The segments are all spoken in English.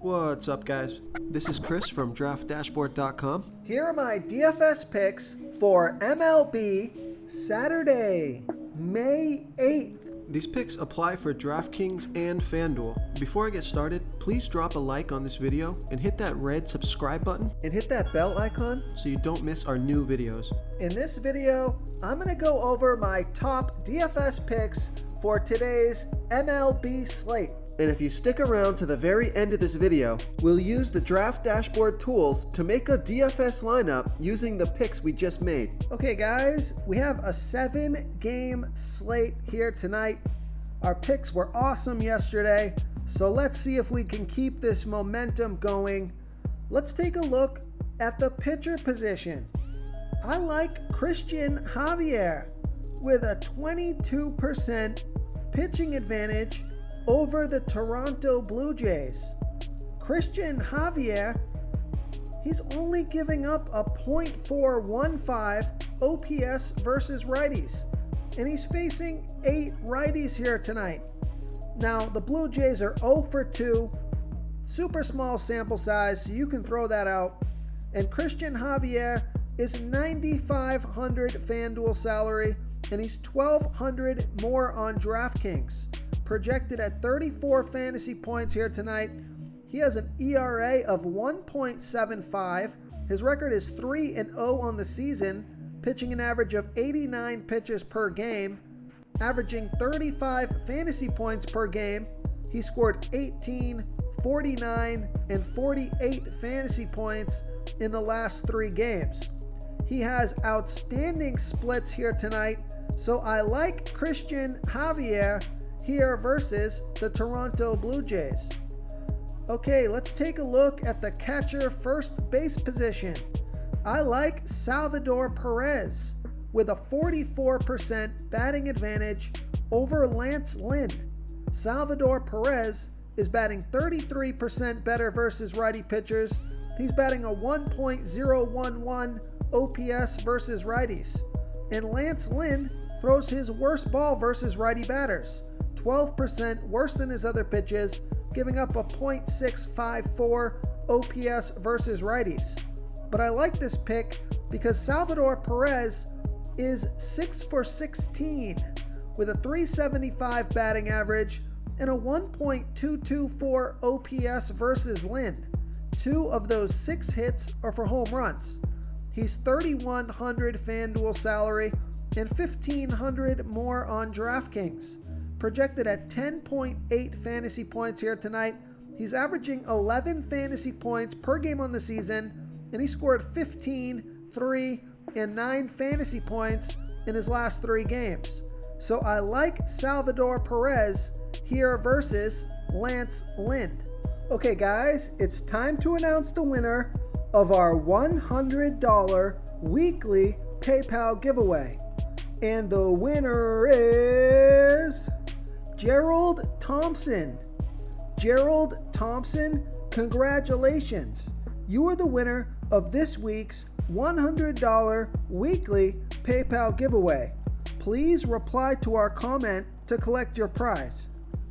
What's up, guys? This is Chris from DraftDashboard.com. Here are my DFS picks for MLB Saturday, May 8th. These picks apply for DraftKings and FanDuel. Before I get started, please drop a like on this video and hit that red subscribe button And hit that bell icon. so you don't miss our new videos. In this video, I'm going to go over my top DFS picks for today's MLB slate. And if you stick around to the very end of this video, we'll use the Draft Dashboard tools to make a DFS lineup using the picks we just made. Okay guys, we have a 7-game slate here tonight. Our picks were awesome yesterday, so let's see if we can keep this momentum going. Let's take a look at the pitcher position. I like Christian Javier with a 22% pitching advantage over the Toronto Blue Jays. Christian Javier, he's only giving up a .415 OPS versus righties, and he's facing 8 righties here tonight. Now, the Blue Jays are 0 for 2, super small sample size, so you can throw that out. And Christian Javier is $9,500 FanDuel salary, and he's $1,200 more on DraftKings. Projected at 34 fantasy points here tonight. He has an ERA of 1.75. His record is 3-0 on the season, pitching an average of 89 pitches per game, averaging 35 fantasy points per game. He scored 18, 49, and 48 fantasy points in the last 3 games. He has outstanding splits here tonight, so I like Christian Javier here versus the Toronto Blue Jays. Okay, let's take a look at the catcher first base position. I like Salvador Perez with a 44% batting advantage over Lance Lynn. Salvador Perez is batting 33% better versus righty pitchers. He's batting a 1.011 OPS versus righties. And Lance Lynn throws his worst ball versus righty batters, 12% worse than his other pitches, giving up a .654 OPS versus righties. But I like this pick because Salvador Perez is 6 for 16 with a .375 batting average and a 1.224 OPS versus Lynn. 2 of those 6 hits are for home runs. He's $3,100 FanDuel salary and $1,500 more on DraftKings. Projected at 10.8 fantasy points here tonight. He's averaging 11 fantasy points per game on the season, and he scored 15, 3, and 9 fantasy points in his last 3 games. So I like Salvador Perez here versus Lance Lynn. Okay guys, it's time to announce the winner of our $100 weekly PayPal giveaway. And the winner is Gerald Thompson. Gerald Thompson, congratulations. You are the winner of this week's $100 weekly PayPal giveaway. Please reply to our comment to collect your prize.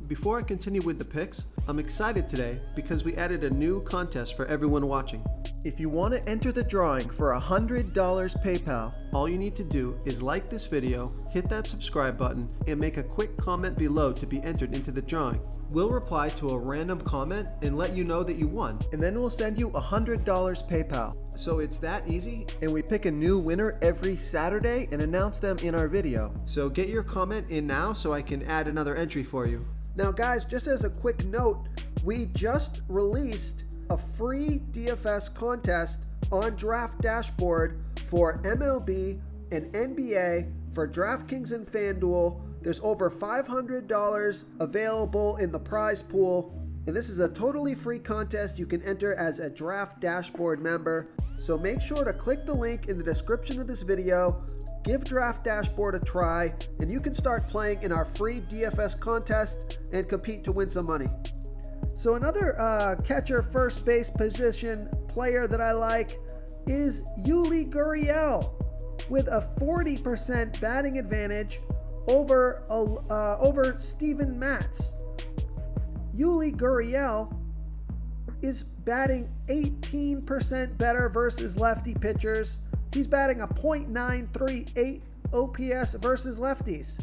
Before I continue with the picks, I'm excited today because we added a new contest for everyone watching. If you want to enter the drawing for $100 PayPal, all you need to do is like this video, hit that subscribe button, and make a quick comment below to be entered into the drawing. We'll reply to a random comment and let you know that you won, and then we'll send you $100 PayPal. So it's that easy, and we pick a new winner every Saturday and announce them in our video. So get your comment in now so I can add another entry for you. Now guys, just as a quick note, we just released a free DFS contest on Draft Dashboard for MLB and NBA for DraftKings and FanDuel. There's over $500 available in the prize pool, and this is a totally free contest you can enter as a Draft Dashboard member. So make sure to click the link in the description of this video, give Draft Dashboard a try, and you can start playing in our free DFS contest and compete to win some money. So another catcher first base position player that I like is Yuli Gurriel with a 40% batting advantage over Steven Matz. Yuli Gurriel is batting 18% better versus lefty pitchers. He's batting a .938 OPS versus lefties.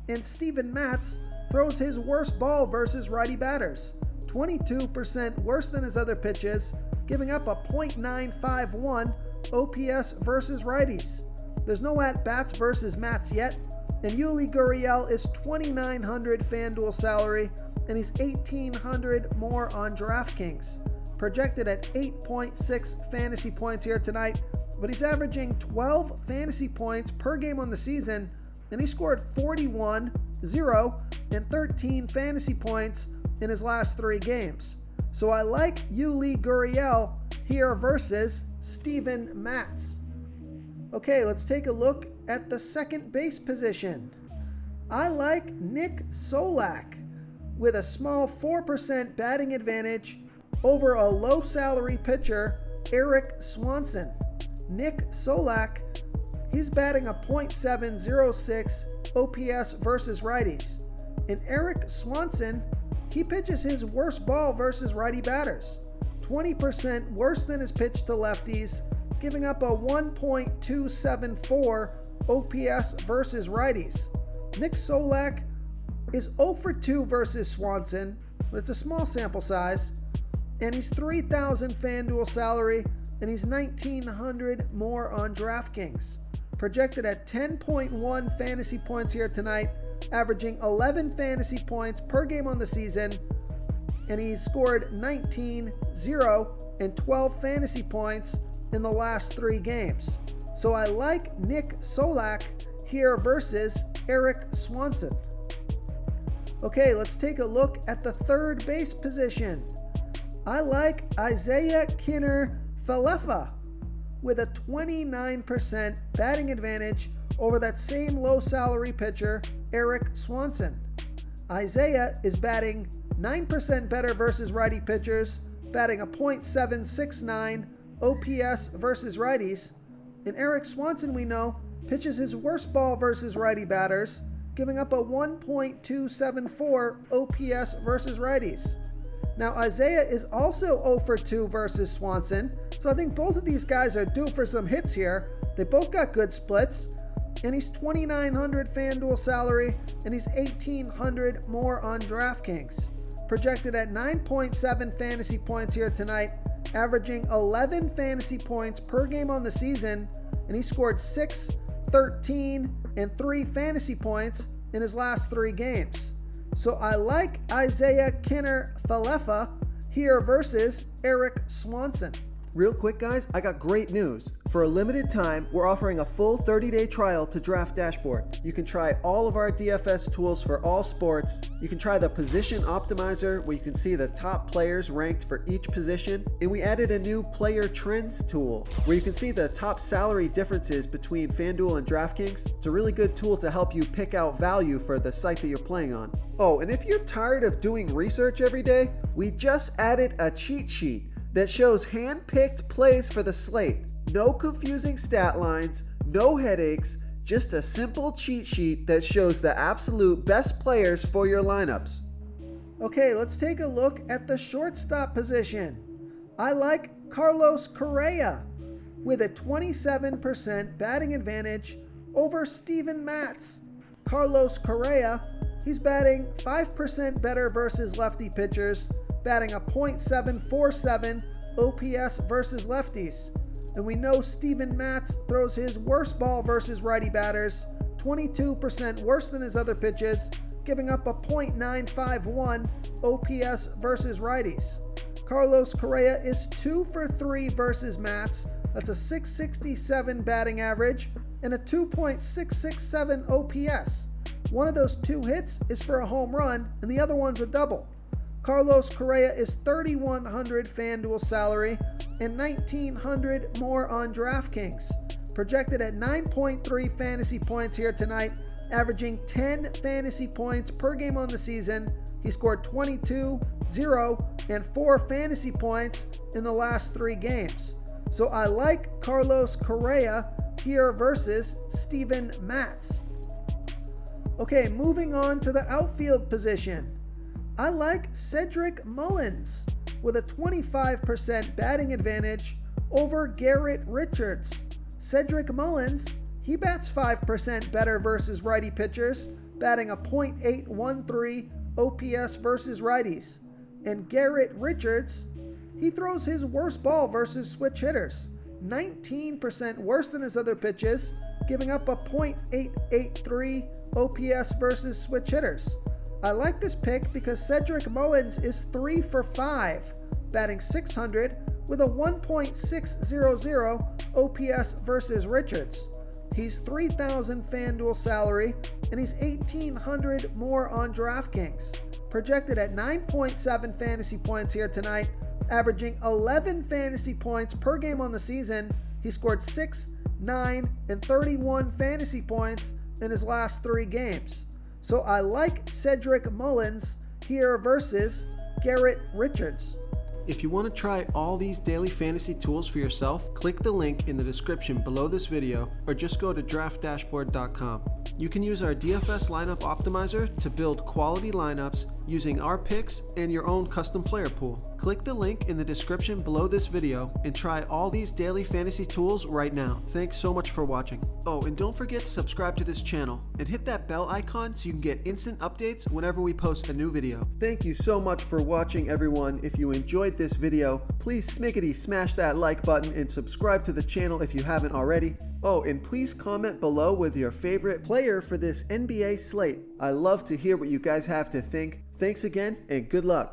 And Steven Matz throws his worst ball versus righty batters, 22% worse than his other pitches, giving up a .951 OPS versus righties. There's no at-bats versus Matz yet, and Yuli Gurriel is $2,900 FanDuel salary, and he's $1,800 more on DraftKings. Projected at 8.6 fantasy points here tonight, but he's averaging 12 fantasy points per game on the season, and he scored 41, 0, and 13 fantasy points in his last 3 games. So I like Yuli Gurriel here versus Steven Matz. Okay, let's take a look at the second base position. I like Nick Solak with a small 4% batting advantage over a low salary pitcher, Eric Swanson. Nick Solak, he's batting a .706 OPS versus righties. And Eric Swanson, he pitches his worst ball versus righty batters, 20% worse than his pitch to lefties, giving up a .274 OPS versus righties. Nick Solak is 0 for 2 versus Swanson, but it's a small sample size, and he's $3,000 FanDuel salary, and he's $1,900 more on DraftKings. Projected at 10.1 fantasy points here tonight, averaging 11 fantasy points per game on the season, and he's scored 19, 0, and 12 fantasy points in the last 3 games. So I like Nick Solak here versus Eric Swanson. Okay, let's take a look at the third base position. I like Isaiah Falefa with a 29% batting advantage over that same low salary pitcher, Eric Swanson. Isaiah is batting 9% better versus righty pitchers, batting a .769 OPS versus righties. And Eric Swanson, we know, pitches his worst ball versus righty batters, giving up a .274 OPS versus righties. Now, Isaiah is also 0 for 2 versus Swanson, so I think both of these guys are due for some hits here. They both got good splits, and he's $2,900 FanDuel salary, and he's $1,800 more on DraftKings. Projected at 9.7 fantasy points here tonight, averaging 11 fantasy points per game on the season, and he scored 6, 13, and 3 fantasy points in his last 3 games. So I like Isaiah Falefa here versus Eric Swanson. Real quick, guys, I got great news. For a limited time, we're offering a full 30-day trial to Draft Dashboard. You can try all of our DFS tools for all sports. You can try the Position Optimizer, where you can see the top players ranked for each position. And we added a new Player Trends tool, where you can see the top salary differences between FanDuel and DraftKings. It's a really good tool to help you pick out value for the site that you're playing on. Oh, and if you're tired of doing research every day, we just added a cheat sheet that shows hand-picked plays for the slate. No confusing stat lines, no headaches, just a simple cheat sheet that shows the absolute best players for your lineups. Okay, let's take a look at the shortstop position. I like Carlos Correa with a 27% batting advantage over Steven Matz. Carlos Correa, he's batting 5% better versus lefty pitchers, batting a .747 OPS versus lefties. And we know Steven Matz throws his worst ball versus righty batters, 22% worse than his other pitches, giving up a .951 OPS versus righties. Carlos Correa is 2 for 3 versus Matz. That's a .667 batting average and a 2.667 OPS. One of those 2 hits is for a home run, and the other one's a double. Carlos Correa is $3,100 FanDuel salary and $1,900 more on DraftKings. Projected at 9.3 fantasy points here tonight, averaging 10 fantasy points per game on the season. He scored 22, 0, and 4 fantasy points in the last 3 games. So I like Carlos Correa here versus Steven Matz. Okay, moving on to the outfield position. I like Cedric Mullins with a 25% batting advantage over Garrett Richards. Cedric Mullins, he bats 5% better versus righty pitchers, batting a .813 OPS versus righties. And Garrett Richards, he throws his worst ball versus switch hitters, 19% worse than his other pitches, giving up a .883 OPS versus switch hitters. I like this pick because Cedric Mullins is 3 for 5, batting .600 with a 1.600 OPS versus Richards. He's $3,000 FanDuel salary, and he's $1,800 more on DraftKings. Projected at 9.7 fantasy points here tonight, averaging 11 fantasy points per game on the season. He scored 6, 9, and 31 fantasy points in his last 3 games. So I like Cedric Mullins here versus Garrett Richards. If you want to try all these daily fantasy tools for yourself, click the link in the description below this video or just go to draftdashboard.com. You can use our DFS lineup optimizer to build quality lineups using our picks and your own custom player pool. Click the link in the description below this video and try all these daily fantasy tools right now. Thanks so much for watching. Oh, and don't forget to subscribe to this channel and hit that bell icon so you can get instant updates whenever we post a new video. Thank you so much for watching, everyone. If you enjoyed this video, please smickety smash that like button and subscribe to the channel if you haven't already. Oh, and please comment below with your favorite player for this NBA slate. I love to hear what you guys have to think. Thanks again, and good luck.